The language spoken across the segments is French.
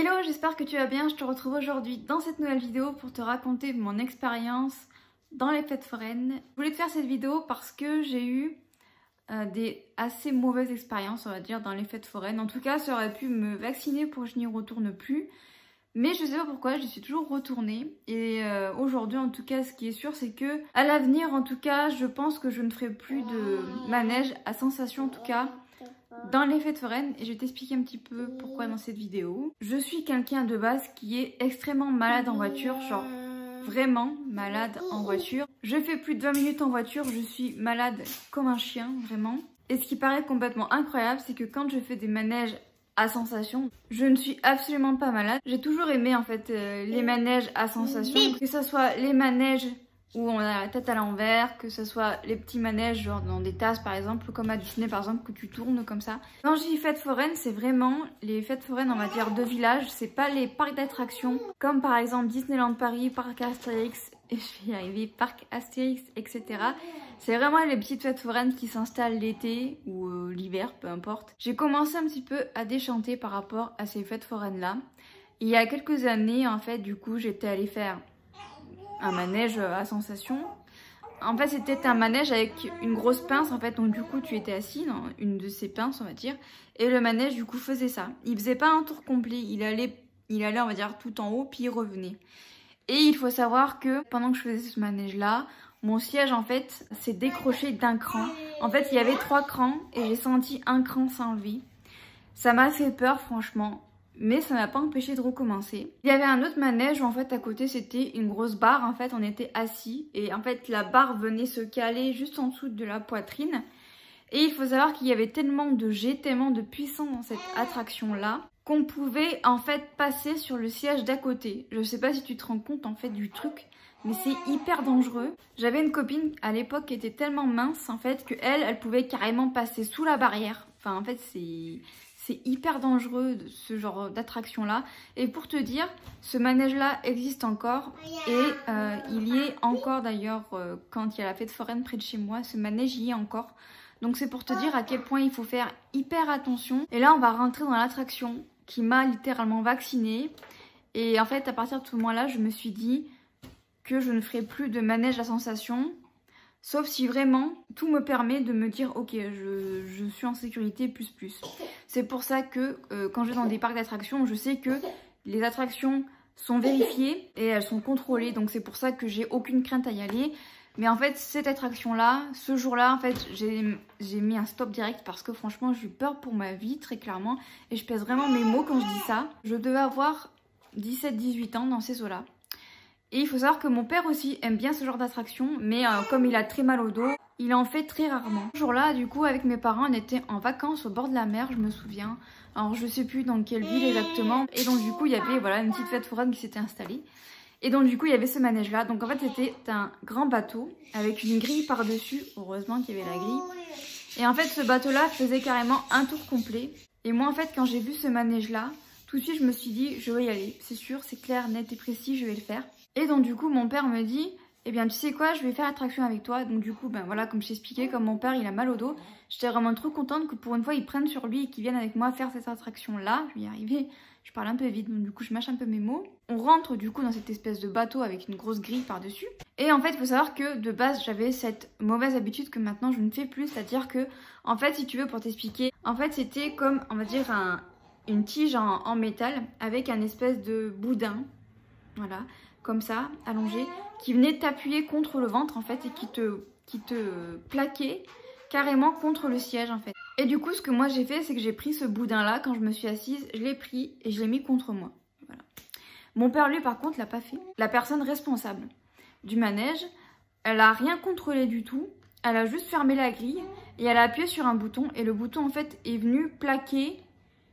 Hello, j'espère que tu vas bien. Je te retrouve aujourd'hui dans cette nouvelle vidéo pour te raconter mon expérience dans les fêtes foraines. Je voulais te faire cette vidéo parce que j'ai eu des assez mauvaises expériences, on va dire, dans les fêtes foraines. En tout cas, ça aurait pu me vacciner pour que je n'y retourne plus. Mais je sais pas pourquoi, j'y suis toujours retournée. Et aujourd'hui, en tout cas, ce qui est sûr, c'est que à l'avenir, en tout cas, je pense que je ne ferai plus de manège à sensation, en tout cas, dans les fêtes foraines. Et je vais t'expliquer un petit peu pourquoi dans cette vidéo. Je suis quelqu'un de base qui est extrêmement malade en voiture, genre vraiment malade en voiture. Je fais plus de 20 minutes en voiture, je suis malade comme un chien, vraiment. Et ce qui paraît complètement incroyable, c'est que quand je fais des manèges à sensation, je ne suis absolument pas malade. J'ai toujours aimé en fait les manèges à sensation, que ce soit les manèges où on a la tête à l'envers, que ce soit les petits manèges genre dans des tasses par exemple, comme à Disney par exemple, que tu tournes comme ça. Quand je dis fêtes foraines, c'est vraiment les fêtes foraines en matière de village, c'est pas les parcs d'attractions comme par exemple Disneyland Paris, Parc Astérix, et je vais y arriver, Parc Astérix, etc. C'est vraiment les petites fêtes foraines qui s'installent l'été ou l'hiver, peu importe. J'ai commencé un petit peu à déchanter par rapport à ces fêtes foraines là. Il y a quelques années en fait, du coup, j'étais allée faire un manège à sensation. En fait, c'était un manège avec une grosse pince en fait, donc du coup, tu étais assis dans une de ces pinces, on va dire, et le manège du coup faisait ça. Il faisait pas un tour complet, il allait on va dire tout en haut, puis il revenait. Et il faut savoir que pendant que je faisais ce manège là, mon siège en fait s'est décroché d'un cran. En fait, il y avait 3 crans et j'ai senti un cran s'enlever. Ça m'a fait peur franchement. Mais ça m'a pas empêché de recommencer. Il y avait un autre manège où en fait à côté c'était une grosse barre. En fait on était assis et en fait la barre venait se caler juste en dessous de la poitrine. Et il faut savoir qu'il y avait tellement de jet, tellement de puissance dans cette attraction là qu'on pouvait en fait passer sur le siège d'à côté. Je sais pas si tu te rends compte en fait du truc, mais c'est hyper dangereux. J'avais une copine à l'époque qui était tellement mince en fait que elle pouvait carrément passer sous la barrière. Enfin en fait c'est hyper dangereux ce genre d'attraction là. Et pour te dire, ce manège là existe encore. Et il y est encore d'ailleurs quand il y a la fête foraine près de chez moi. Ce manège y est encore. Donc c'est pour te dire à quel point il faut faire hyper attention. Et là on va rentrer dans l'attraction qui m'a littéralement vaccinée. Et en fait à partir de ce moment là je me suis dit que je ne ferai plus de manège à sensation. Sauf si vraiment tout me permet de me dire ok je suis en sécurité plus. C'est pour ça que quand je vais dans des parcs d'attractions, je sais que les attractions sont vérifiées et elles sont contrôlées. Donc c'est pour ça que j'ai aucune crainte à y aller. Mais en fait cette attraction là, ce jour là en fait j'ai mis un stop direct parce que franchement j'ai eu peur pour ma vie très clairement. Et je pèse vraiment mes mots quand je dis ça. Je devais avoir 17-18 ans dans ces eaux là. Et il faut savoir que mon père aussi aime bien ce genre d'attraction, mais comme il a très mal au dos, il en fait très rarement. Ce jour-là, du coup, avec mes parents, on était en vacances au bord de la mer, je me souviens. Alors, je sais plus dans quelle ville exactement. Et donc, du coup, il y avait voilà, une petite fête foraine qui s'était installée. Et donc, du coup, il y avait ce manège-là. Donc, en fait, c'était un grand bateau avec une grille par-dessus. Heureusement qu'il y avait la grille. Et en fait, ce bateau-là faisait carrément un tour complet. Et moi, en fait, quand j'ai vu ce manège-là, tout de suite, je me suis dit, je vais y aller. C'est sûr, c'est clair, net et précis, je vais le faire. Et donc du coup mon père me dit eh bien tu sais quoi, je vais faire l'attraction avec toi. Donc du coup ben voilà, comme je t'expliquais, comme mon père il a mal au dos, j'étais vraiment trop contente que pour une fois ils prennent sur lui et qu'ils viennent avec moi faire cette attraction là. Je vais y arriver, je parle un peu vite donc du coup je mâche un peu mes mots. On rentre du coup dans cette espèce de bateau avec une grosse grille par dessus. Et en fait il faut savoir que de base j'avais cette mauvaise habitude que maintenant je ne fais plus. C'est à dire que en fait si tu veux pour t'expliquer, en fait c'était comme on va dire une tige en métal avec un espèce de boudin. Voilà, comme ça, allongé, qui venait t'appuyer contre le ventre en fait et qui te plaquait carrément contre le siège en fait. Et du coup ce que moi j'ai fait, c'est que j'ai pris ce boudin là quand je me suis assise, je l'ai pris et je l'ai mis contre moi. Voilà. Mon père lui par contre l'a pas fait. La personne responsable du manège, elle a rien contrôlé du tout, elle a juste fermé la grille et elle a appuyé sur un bouton et le bouton en fait est venu plaquer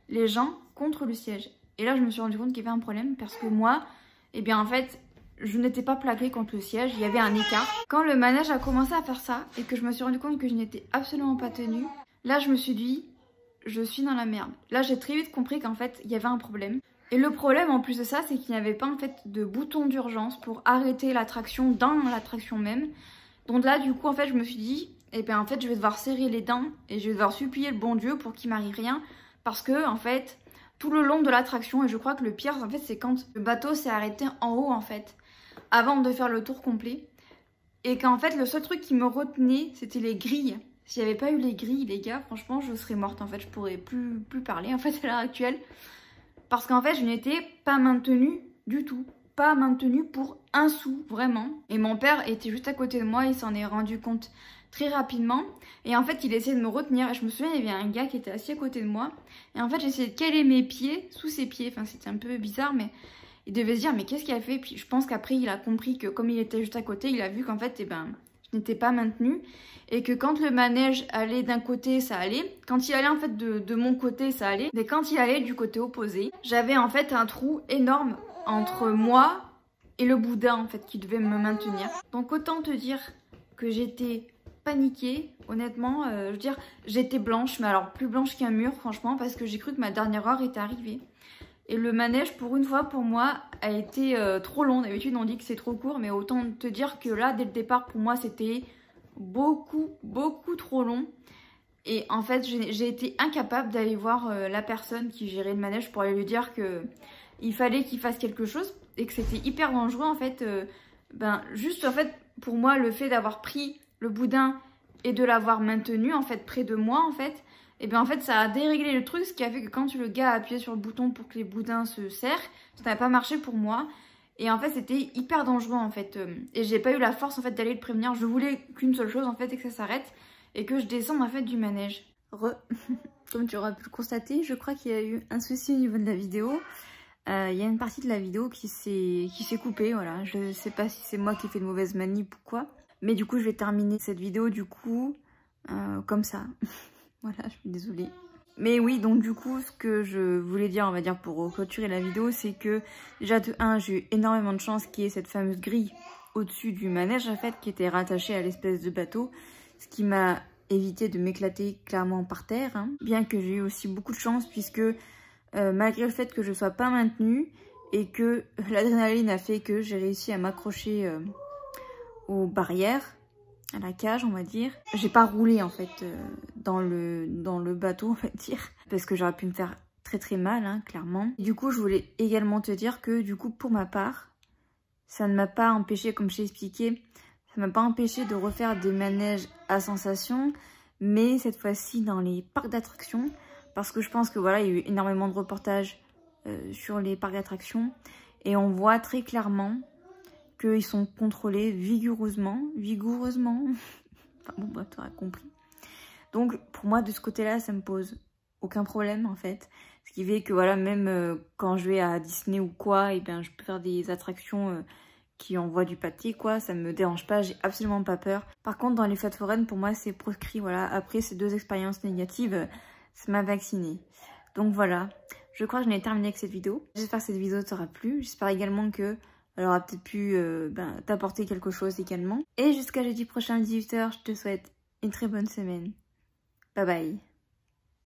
les gens contre le siège. Et là je me suis rendu compte qu'il y avait un problème parce que moi, et bien en fait, je n'étais pas plaquée contre le siège, il y avait un écart. Quand le manège a commencé à faire ça et que je me suis rendu compte que je n'étais absolument pas tenue, là je me suis dit, je suis dans la merde. Là j'ai très vite compris qu'en fait, il y avait un problème. Et le problème en plus de ça, c'est qu'il n'y avait pas en fait de bouton d'urgence pour arrêter l'attraction dans l'attraction même. Donc là du coup en fait je me suis dit, et bien en fait je vais devoir serrer les dents et je vais devoir supplier le bon Dieu pour qu'il m'arrive rien. Parce que en fait, tout le long de l'attraction. Et je crois que le pire en fait c'est quand le bateau s'est arrêté en haut en fait, avant de faire le tour complet. Et qu'en fait le seul truc qui me retenait c'était les grilles. S'il n'y avait pas eu les grilles les gars, franchement je serais morte en fait, je pourrais plus parler en fait à l'heure actuelle. Parce qu'en fait je n'étais pas maintenue du tout. Pas maintenue pour un sou, vraiment. Et mon père était juste à côté de moi, il s'en est rendu compte très rapidement. Et en fait, il essayait de me retenir. Et je me souviens, il y avait un gars qui était assis à côté de moi. Et en fait, j'essayais de caler mes pieds sous ses pieds. Enfin, c'était un peu bizarre, mais il devait se dire, mais qu'est-ce qu'il a fait? Puis je pense qu'après, il a compris que comme il était juste à côté, il a vu qu'en fait, je n'étais pas maintenue. Et que quand le manège allait d'un côté, ça allait. Quand il allait en fait de mon côté, ça allait. Mais quand il allait du côté opposé, j'avais en fait un trou énorme entre moi et le boudin en fait qui devait me maintenir. Donc autant te dire que j'étais paniquée, honnêtement, je veux dire j'étais blanche, mais alors plus blanche qu'un mur franchement, parce que j'ai cru que ma dernière heure était arrivée. Et le manège pour une fois pour moi a été trop long. D'habitude on dit que c'est trop court, mais autant te dire que là dès le départ pour moi c'était beaucoup trop long. Et en fait j'ai été incapable d'aller voir la personne qui gérait le manège pour aller lui dire que il fallait qu'il fasse quelque chose et que c'était hyper dangereux en fait. Juste en fait pour moi le fait d'avoir pris le boudin et de l'avoir maintenu en fait près de moi en fait, et bien en fait ça a déréglé le truc, ce qui a fait que quand le gars a appuyé sur le bouton pour que les boudins se serrent, ça n'a pas marché pour moi. Et en fait c'était hyper dangereux en fait, et j'ai pas eu la force en fait d'aller le prévenir. Je voulais qu'une seule chose en fait, et que ça s'arrête et que je descende en fait du manège. Comme tu auras pu le constater, je crois qu'il y a eu un souci au niveau de la vidéo. Il y a une partie de la vidéo qui s'est coupée, voilà. Je sais pas si c'est moi qui ai fait de mauvaise manip ou quoi. Mais du coup, je vais terminer cette vidéo du coup comme ça. Voilà, je suis désolée. Mais oui, donc du coup, ce que je voulais dire, on va dire pour clôturer la vidéo, c'est que déjà de 1, j'ai eu énormément de chance qu'il y ait cette fameuse grille au-dessus du manège en fait, qui était rattachée à l'espèce de bateau. Ce qui m'a évité de m'éclater clairement par terre. Hein. Bien que j'ai eu aussi beaucoup de chance puisque... malgré le fait que je ne sois pas maintenue et que l'adrénaline a fait que j'ai réussi à m'accrocher aux barrières, à la cage on va dire. J'ai pas roulé en fait dans le bateau on va dire, parce que j'aurais pu me faire très mal hein, clairement. Du coup je voulais également te dire que du coup pour ma part, ça ne m'a pas empêché, comme je t'ai expliqué, ça m'a pas empêché de refaire des manèges à sensation, mais cette fois-ci dans les parcs d'attractions. Parce que je pense que voilà, il y a eu énormément de reportages sur les parcs d'attractions. Et on voit très clairement qu'ils sont contrôlés vigoureusement. Enfin bon, bah, tu auras compris. Donc pour moi, de ce côté-là, ça me pose aucun problème en fait. Ce qui fait que voilà, même quand je vais à Disney ou quoi, et bien je peux faire des attractions qui envoient du pâté quoi. Ça me dérange pas, j'ai absolument pas peur. Par contre, dans les fêtes foraines, pour moi, c'est proscrit. Voilà, après ces 2 expériences négatives... ça m'a vaccinée. Donc voilà, je crois que j'en ai terminé avec cette vidéo. J'espère que cette vidéo t'aura plu. J'espère également que elle aura peut-être pu t'apporter quelque chose également. Et jusqu'à jeudi prochain 18 h, je te souhaite une très bonne semaine. Bye bye.